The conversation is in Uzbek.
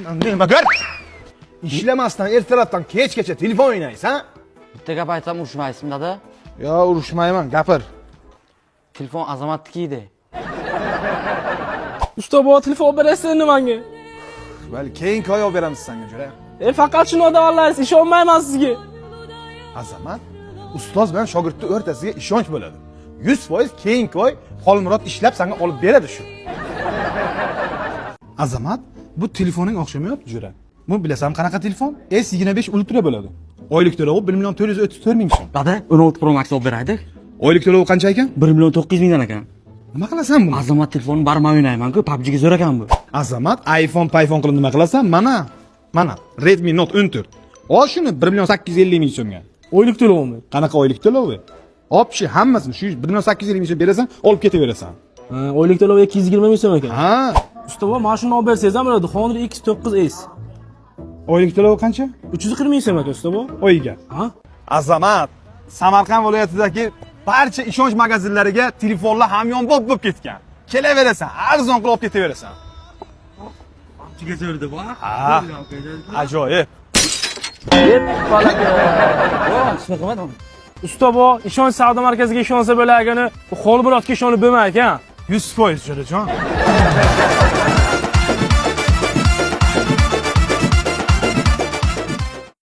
Nima gör? İşlemasdan ertalabdan kechgacha telefon o'ynaysan, ha? Bitta gap aytsam urushmaysizmi dada? Yo, urushmayman, gapir. Telefon Azamatniki edi. Usta bu telefon berasizmi menga? Balki keyingi oy olib beramiz senga jo'ra. Faqat shuni odavanlarsiz, ishonmayman sizga. Azamat, ustoz bilan shogirdning o'rtasiga ishonch bo'ladi. 100% keyingi oy Xolmurod ishlab senga olib beradi shu. Azamat, bu telefoning o'xshamayapti jo'ra. Bu bilasan qanaqa telefon? S25 Ultra bo'ladi. Oylik to'lovi 1 million 434 ming so'm. Dada, 16 Pro Max olib beraylik. Oylik to'lovi qancha ekan? 1 million 900 mingdan ekan. Nima qilasan buni? Azamat telefonni barma o'ynayman-ku, PUBG'ga zo'r ekan bu. Azamat, iPhone qilib nima qilasan? Mana, Redmi Note 14. Ol shuni 1 million 850 ming so'mga. Oylik to'lovmi? Qanaqa oylik to'lovi? Opshi hammasini shu 1 million 850 ming so'm berasan, olib ketaverasan. Oylik to'lovi 220 ming so'm ekan. Ha, Usta bu mashina olib bersangiz ham bo'ladi. Honor X9S. oylik to'lovi qancha? 340 ming so'm ekan usta bu. Oyiga. Ha? Azamat, Samarqand viloyatidagi barcha ishonch magazinlariga telefonlar hamyonbop bo'lib ketgan. Kelaverasan, arzon qilib olib ketaverasan. PUBG'ga zo'rdi bu. Ha. Ajoyib. Yep, falaka. Shuna qilmadim. Usta bu ishonch savdo markaziga ishonsa bo'lagini, Xolmurodga ishonib bo'lmaydi ekan. 100% jo'rajon.